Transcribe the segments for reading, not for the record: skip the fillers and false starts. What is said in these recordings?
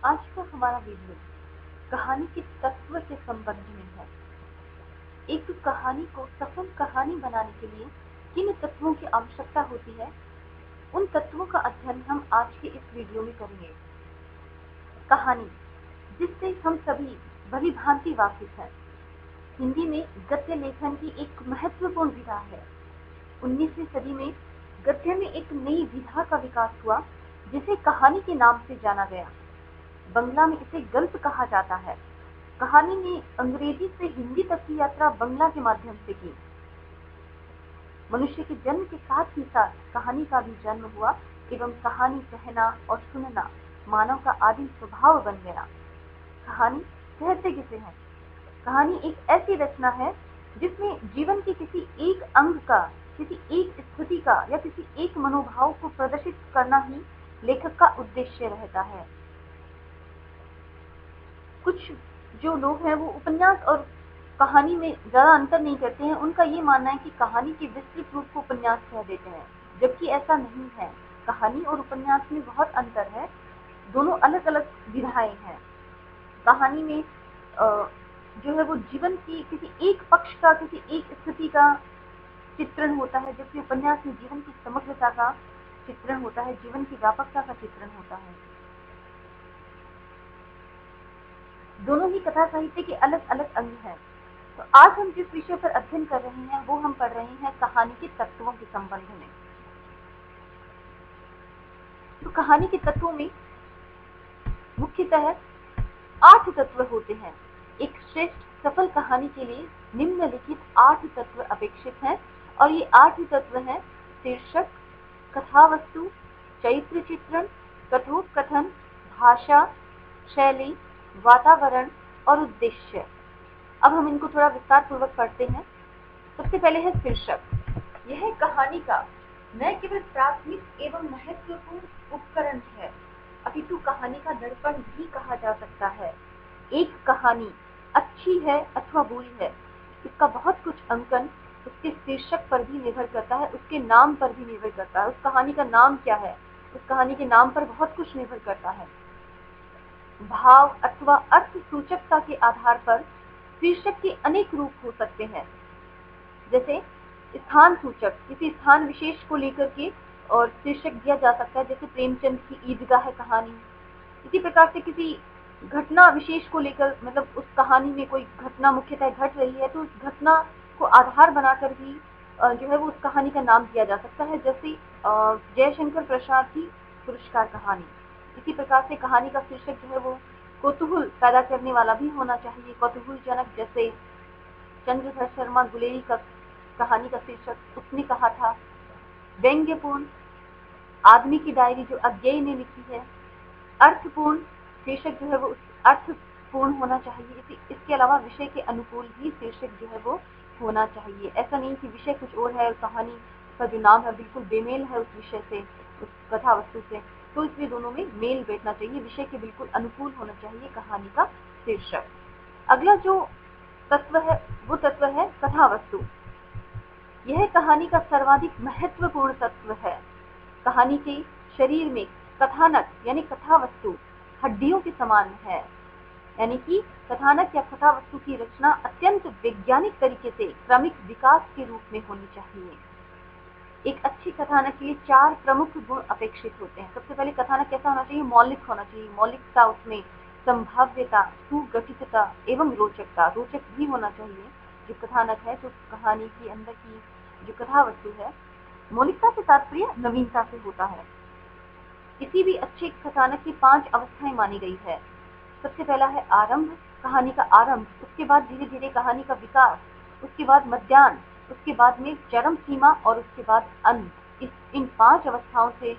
आज का हमारा वीडियो कहानी के तत्व के संबंध में है। एक कहानी को सफल कहानी बनाने के लिए किन तत्वों की आवश्यकता होती है, उन तत्वों का अध्ययन हम आज के इस वीडियो में करेंगे। कहानी, जिससे हम सभी भली भांति वाकिफ हैं, हिंदी में गद्य लेखन की एक महत्वपूर्ण विधा है। 19वीं सदी में गद्य में एक नई विधा का विकास हुआ, जिसे कहानी के नाम से जाना गया। बंगला में इसे गल्प कहा जाता है। कहानी ने अंग्रेजी से हिंदी तक की यात्रा बंगला के माध्यम से की। मनुष्य के जन्म के साथ ही साथ कहानी का भी जन्म हुआ एवं कहानी कहना और सुनना मानव का आदिम स्वभाव बन गया। कहानी कहते किसे हैं? कहानी एक ऐसी रचना है जिसमें जीवन के किसी एक अंग का, किसी एक स्थिति का या किसी एक मनोभाव को प्रदर्शित करना ही लेखक का उद्देश्य रहता है। कुछ जो लोग हैं वो उपन्यास और कहानी में ज्यादा अंतर नहीं करते हैं। उनका ये मानना है कि कहानी के विस्तृत रूप को उपन्यास कह देते हैं, जबकि ऐसा नहीं है। कहानी और उपन्यास में बहुत अंतर है, दोनों अलग अलग विधाएं हैं। कहानी में जो है वो जीवन की किसी एक पक्ष का, किसी एक स्थिति का चित्रण होता है, जबकि उपन्यास में जीवन की समग्रता का चित्रण होता है, जीवन की व्यापकता का चित्रण होता है। दोनों ही कथा साहित्य के अलग अलग अंग हैं। तो आज हम जिस विषय पर अध्ययन कर रहे हैं वो हम पढ़ रहे हैं कहानी के तत्वों के संबंध में। तो कहानी के तत्वों में मुख्यतः 8 तत्व होते हैं। एक श्रेष्ठ सफल कहानी के लिए निम्नलिखित 8 तत्व अपेक्षित हैं, और ये 8 तत्व हैं: शीर्षक, कथावस्तु, चरित्र चित्रण, कथोपकथन, भाषा, शैली, वातावरण और उद्देश्य। अब हम इनको थोड़ा विस्तार पूर्वक पढ़ते हैं। सबसे पहले है शीर्षक। यह कहानी का न केवल प्राथमिक एवं महत्वपूर्ण उपकरण है, अपितु कहानी का दर्पण भी कहा जा सकता है। एक कहानी अच्छी है अथवा बुरी है, इसका बहुत कुछ अंकन उसके शीर्षक पर भी निर्भर करता है, उसके नाम पर भी निर्भर करता है। उस कहानी का नाम क्या है, उस कहानी के नाम पर बहुत कुछ निर्भर करता है। भाव अथवा अर्थ सूचकता के आधार पर शीर्षक के अनेक रूप हो सकते हैं। जैसे स्थान सूचक, किसी स्थान विशेष को लेकर के और शीर्षक दिया जा सकता है, जैसे प्रेमचंद की ईदगाह कहानी। इसी प्रकार से किसी घटना विशेष को लेकर, मतलब उस कहानी में कोई घटना मुख्यतः घट रही है, तो उस घटना को आधार बनाकर भी जो है वो उस कहानी का नाम दिया जा सकता है। जैसे जयशंकर प्रसाद की पुरस्कार कहानी। इसी प्रकार से कहानी का शीर्षक जो है वो कौतूहल पैदा करने वाला भी होना चाहिए, कौतूहलजनक। जैसे चंद्रधर शर्मा गुलेरी का कहानी का शीर्षक उसने कहा था व्यंग्यपूर्ण। आदमी की डायरी जो अज्ञेय ने लिखी है। अर्थपूर्ण, शीर्षक जो है वो अर्थपूर्ण होना चाहिए। इसके अलावा विषय के अनुकूल भी शीर्षक जो है वो होना चाहिए। ऐसा नहीं कि विषय कुछ और है और कहानी का जो नाम है बिल्कुल बेमेल है उस विषय से, उस कथा वस्तु से, तो इसमें दोनों में मेल बैठना चाहिए, विषय के बिल्कुल अनुकूल होना चाहिए कहानी का शीर्षक। अगला जो तत्व है वो तत्व है कथा वस्तु। यह कहानी का सर्वाधिक महत्वपूर्ण तत्व है। कहानी के शरीर में कथानक यानी कथा वस्तु हड्डियों के समान है, यानी कि कथानक या कथा वस्तु की रचना अत्यंत वैज्ञानिक तरीके से क्रमिक विकास के रूप में होनी चाहिए। एक अच्छी कथानक के लिए 4 प्रमुख गुण अपेक्षित होते हैं। सबसे पहले कथानक कैसा होना चाहिए? मौलिक होना चाहिए। मौलिकता, उसमें संभाव्यता, सुगठितता एवं रोचकता। रोचक भी होना चाहिए जो कथानक है, तो कहानी के अंदर की जो कथा वस्तु है, मौलिकता से तात्पर्य नवीनता से होता है। किसी भी अच्छे कथानक की 5 अवस्थाएं मानी गई है। सबसे पहला है आरंभ, कहानी का आरंभ, उसके बाद धीरे धीरे कहानी का विकास, उसके बाद मध्याह्न, उसके बाद में चरम सीमा और उसके बाद अंत। इन 5 अवस्थाओं से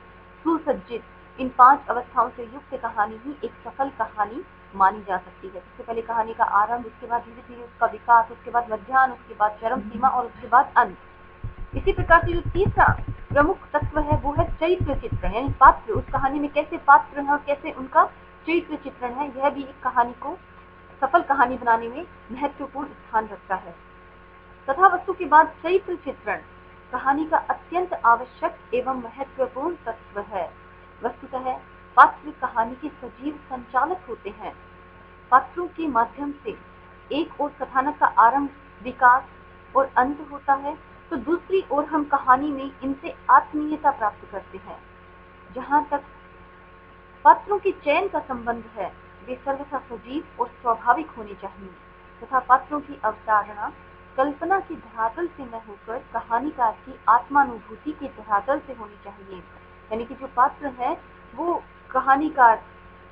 सुसज्जित, इन 5 अवस्थाओं से युक्त कहानी ही एक सफल कहानी मानी जा सकती है। सबसे पहले कहानी का आरंभ, उसके बाद धीरे धीरे उसका विकास, उसके बाद मध्याह्न, उसके बाद चरम सीमा और उसके बाद अंत। इसी प्रकार से जो तीसरा प्रमुख तत्व है वो है चरित्र चित्रण, यानी पात्र। उस कहानी में कैसे पात्र हैं और कैसे उनका चरित्र चित्रण है, यह भी एक कहानी को सफल कहानी बनाने में महत्वपूर्ण स्थान रखता है। कथा वस्तु के बाद चरित्र चित्रण कहानी का अत्यंत आवश्यक एवं महत्वपूर्ण तत्व है। वस्तुतः पात्र कहानी के सजीव संचालक होते हैं। पात्रों के माध्यम से एक ओर कथानक का आरंभ, विकास और अंत होता है, तो दूसरी ओर हम कहानी में इनसे आत्मीयता प्राप्त करते हैं। जहाँ तक पात्रों के चयन का संबंध है, वे सर्वथा सजीव और स्वाभाविक होने चाहिए तथा पात्रों की अवतारणा कल्पना की धरातल से न होकर कहानीकार की आत्मानुभूति के धरातल से होनी चाहिए। यानी कि जो पात्र है वो कहानीकार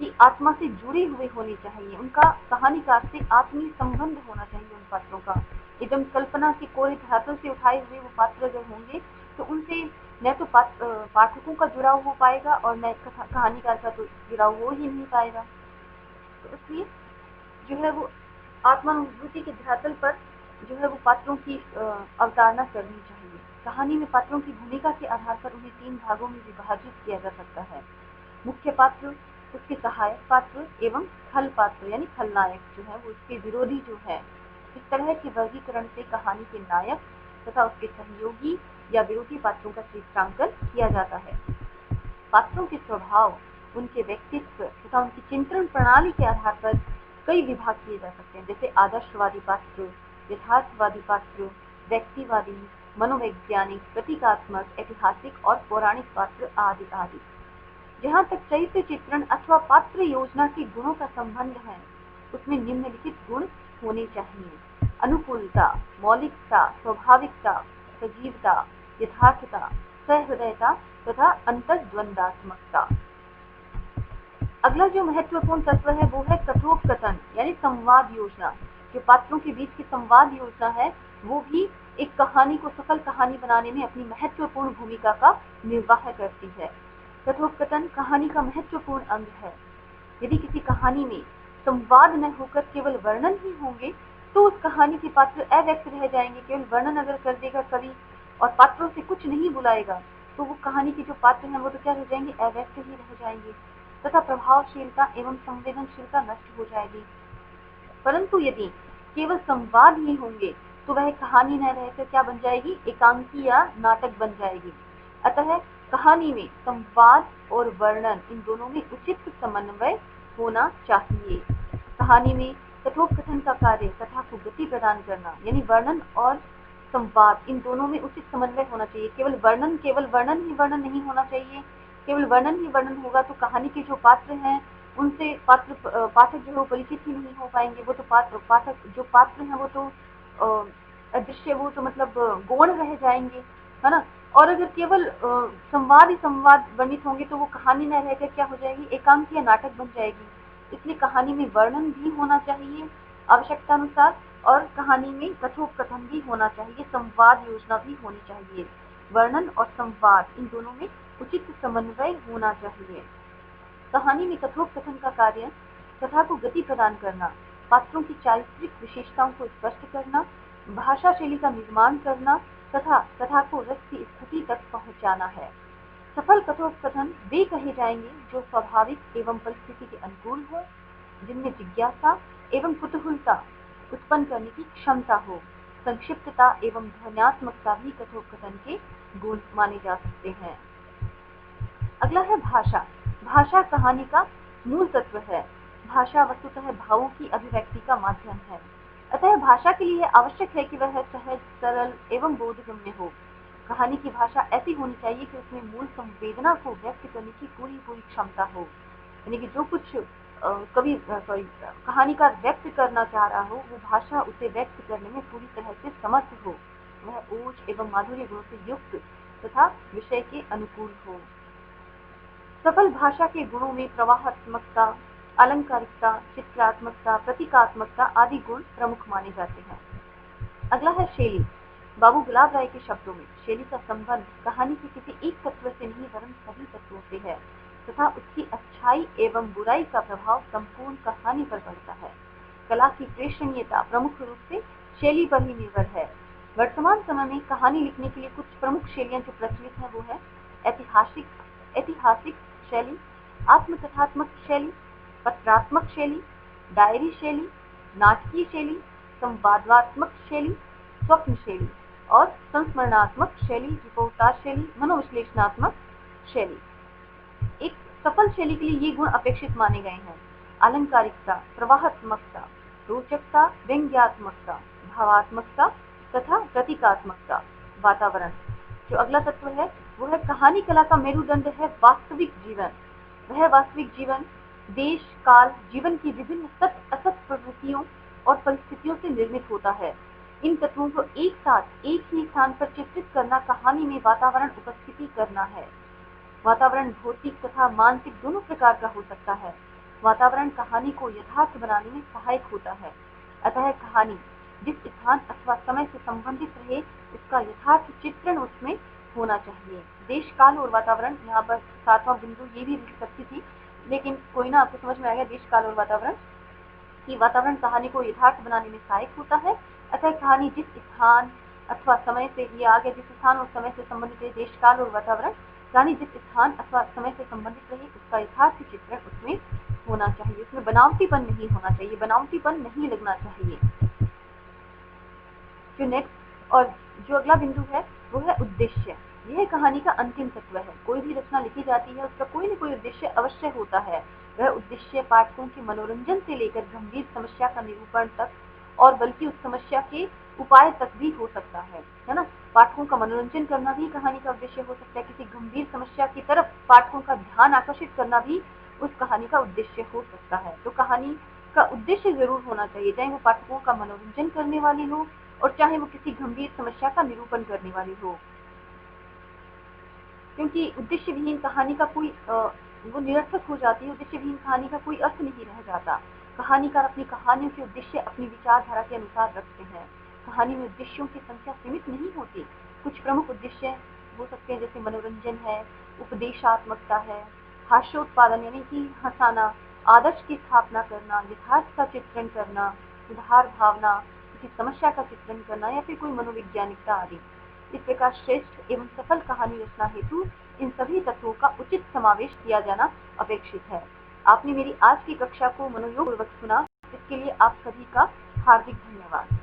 की आत्मा से जुड़े हुए होने चाहिए, उनका कहानीकार से आत्मीय संबंध होना चाहिए उन पात्रों का। एकदम कल्पना के कोरे धरातल से उठाए हुए वो पात्र अगर होंगे तो उनसे न तो पाठकों का जुड़ाव हो पाएगा और न कहानीकार का तो जुड़ाव हो ही नहीं पाएगा। तो इसलिए जो है वो आत्मानुभूति के धरातल पर जो है वो पात्रों की अवतारणा करनी चाहिए। कहानी में पात्रों की भूमिका के आधार पर उन्हें 3 भागों में विभाजित किया जा सकता है। मुख्य पात्र, उसके सहायक पात्र एवं खल पात्र यानी खलनायक जो है वो उसके विरोधी जो है। इस तरह के वर्गीकरण से कहानी के नायक तथा उसके सहयोगी या विरोधी पात्रों का चित्रांकन किया जाता है। पात्रों के स्वभाव, उनके व्यक्तित्व तथा उनकी चिंतन प्रणाली के आधार पर कई विभाग किए जा सकते हैं, जैसे आदर्शवादी पात्र, यथार्थवादी पात्र, व्यक्तिवादी, मनोवैज्ञानिक, प्रतीकात्मक, ऐतिहासिक और पौराणिक पात्र आदि आदि। जहाँ तक चरित्र चित्रण अथवा पात्र योजना के गुणों का संबंध है, उसमें निम्नलिखित गुण होने चाहिए: अनुकूलता, मौलिकता, स्वाभाविकता, सजीवता, यथार्थता, सहृदयता तथा अंतर्द्वंदात्मकता। अगला जो महत्वपूर्ण तत्व है वो है कथोपकथन यानी संवाद योजना। जो पात्रों के बीच की संवाद योजना है वो भी एक कहानी को सफल कहानी बनाने में अपनी महत्वपूर्ण भूमिका का निर्वाह करती है। कथोपकथन कहानी का महत्वपूर्ण अंग है। यदि किसी कहानी में संवाद न होकर केवल वर्णन ही होंगे तो उस कहानी के पात्र अव्यक्त रह जाएंगे। केवल वर्णन अगर कर देगा कवि और पात्रों से कुछ नहीं बुलाएगा तो वो कहानी के जो पात्र हैं वो तो क्या रह जाएंगे, अव्यक्त ही रह जाएंगे तथा प्रभावशीलता एवं संवेदनशीलता नष्ट हो जाएगी। परंतु यदि केवल संवाद ही होंगे तो वह कहानी न रहकर क्या बन जाएगी, एकांकी या नाटक बन जाएगी। अतः कहानी में संवाद और वर्णन इन दोनों में उचित समन्वय होना चाहिए। कहानी में कथोपकथन का कार्य कथा को गति प्रदान करना, यानी वर्णन और संवाद इन दोनों में उचित समन्वय होना चाहिए। केवल वर्णन ही वर्णन नहीं होना चाहिए। केवल वर्णन ही वर्णन होगा तो कहानी के जो पात्र हैं उनसे पाठक जो है वो परिचित ही नहीं हो पाएंगे। वो तो पात्र हैं वो तो अदृश्य, वो तो मतलब गौण रह जाएंगे, है ना। और अगर केवल संवाद ही संवाद वर्णित होंगे तो वो कहानी न रहकर क्या हो जाएगी, एकांकी या नाटक बन जाएगी। इसलिए कहानी में वर्णन भी होना चाहिए आवश्यकता अनुसार और कहानी में कथोपकथन भी होना चाहिए, संवाद योजना भी होनी चाहिए। वर्णन और संवाद इन दोनों में उचित समन्वय होना चाहिए। कहानी में कथोपकथन का कार्य कथा को गति प्रदान करना, पात्रों की चारित्रिक विशेषताओं को स्पष्ट करना, भाषा शैली का निर्माण करना तथा कथा को रस की स्थिति तक पहुंचाना है। सफल कथोपकथन वे कहे जाएंगे जो स्वाभाविक एवं परिस्थिति के अनुकूल हो, जिनमें जिज्ञासा एवं कुतूहलता उत्पन्न करने की क्षमता हो। संक्षिप्तता एवं ध्वन्यात्मकता भी कथोपकथन के गुण माने जा सकते हैं। अगला है भाषा। भाषा कहानी का मूल तत्व है। भाषा वस्तुतः भावों की अभिव्यक्ति का माध्यम है। अतः भाषा के लिए आवश्यक है कि वह सहज, सरल एवं बोधगम्य हो। कहानी की भाषा ऐसी होनी चाहिए कि उसमें मूल संवेदना को व्यक्त करने की पूरी क्षमता हो। यानी कि जो कुछ कहानीकार व्यक्त करना चाह रहा हो वो भाषा उसे व्यक्त करने में पूरी तरह से समर्थ हो। वह ओज एवं माधुर्य गुणों से युक्त तथा विषय के अनुकूल हो। सफल भाषा के गुणों में प्रवाहात्मकता, अलंकारिकता, चित्रात्मकता, प्रतीकात्मकता आदि गुण प्रमुख माने जाते हैं। अगला है शैली। बाबू गुलाब राय के शब्दों में शैली का संबंध कहानी के किसी एक तत्व से नहीं वरन सभी तत्वों से है तथा उसकी अच्छाई एवं बुराई का प्रभाव संपूर्ण कहानी पर पड़ता है। कला की प्रेषणीयता प्रमुख रूप से शैली पर ही निर्भर है। वर्तमान समय में कहानी लिखने के लिए कुछ प्रमुख शैलियां जो प्रचलित है वो है ऐतिहासिक शैली, आत्मकथात्मक शैली, पत्रात्मक शैली, डायरी शैली, नाटकीय शैली, संवादात्मक शैली, स्वप्न शैली और संस्मरणात्मक शैली, रिपोर्टाज शैली, मनोविश्लेषणात्मक शैली। एक सफल शैली के लिए ये गुण अपेक्षित माने गए हैं: अलंकारिकता, प्रवाहात्मकता, रोचकता, व्यंग्यात्मकता, भावात्मकता तथा प्रतीकात्मकता। वातावरण, जो अगला तत्व है वो है कहानी कला का मेरुदंड है वास्तविक जीवन। वह वास्तविक जीवन देश, काल, जीवन की विभिन्न सत्य असत प्रवृत्तियों और परिस्थितियों से निर्मित होता है। इन तत्वों को एक साथ एक ही स्थान पर चित्रित करना कहानी में वातावरण उपस्थिति करना है। वातावरण भौतिक तथा मानसिक दोनों प्रकार का हो सकता है। वातावरण कहानी को यथार्थ बनाने में सहायक होता है। अतः कहानी जिस स्थान अथवा समय से संबंधित रहे उसका यथार्थ चित्रण उसमें होना चाहिए। देश, काल और वातावरण, यहाँ पर 7वां बिंदु ये भी लिख सकती थी, लेकिन कोई ना, आपको समझ में आएगा देश, काल और वातावरण कि वातावरण कहानी को यथार्थ बनाने में सहायक होता है। अतः कहानी जिस स्थान अथवा समय से, ये आ गया, जिस स्थान और समय से संबंधित है, देश, काल और वातावरण, कहानी जिस स्थान अथवा समय से संबंधित रहे उसका यथार्थ चित्रण उसमें होना चाहिए। उसमें बनावटीपन नहीं होना चाहिए, बनावटीपन नहीं लगना चाहिए। जो नेक्स्ट और जो अगला बिंदु है वो है उद्देश्य। यह कहानी का अंतिम तत्व है। कोई भी रचना लिखी जाती है उसका कोई न कोई उद्देश्य अवश्य होता है। वह उद्देश्य पाठकों के मनोरंजन से लेकर गंभीर समस्या का निरूपण तक, और बल्कि उस समस्या के उपाय तक भी हो सकता है ना। पाठकों का मनोरंजन करना भी कहानी का उद्देश्य हो सकता है। किसी गंभीर समस्या की तरफ पाठकों का ध्यान आकर्षित करना भी उस कहानी का उद्देश्य हो सकता है। तो कहानी का उद्देश्य जरूर होना चाहिए, चाहे वो पाठकों का मनोरंजन करने वाली हो और चाहे वो किसी गंभीर समस्या का निरूपण करने वाली हो। क्योंकि उद्देश्य विहीन कहानी का कोई वो निरर्थक हो जाती है। उद्देश्य विहीन कहानी का कोई अर्थ नहीं रह जाता। कहानीकार अपनी कहानियों के उद्देश्य अपनी विचारधारा के अनुसार रखते हैं। कहानी में उद्देश्यों की संख्या सीमित नहीं होती। कुछ प्रमुख उद्देश्य हो सकते हैं, जैसे मनोरंजन है, उपदेशात्मकता है, हास्योत्पादन यानी कि हंसाना, आदर्श की स्थापना करना, यथार्थ का चित्रण करना, सुधार भावना, किसी समस्या का चित्रण करना या फिर कोई मनोवैज्ञानिकता आदि। इस प्रकार श्रेष्ठ एवं सफल कहानी रचना हेतु इन सभी तत्वों का उचित समावेश किया जाना अपेक्षित है। आपने मेरी आज की कक्षा को मनोयोग पूर्वक सुना, इसके लिए आप सभी का हार्दिक धन्यवाद।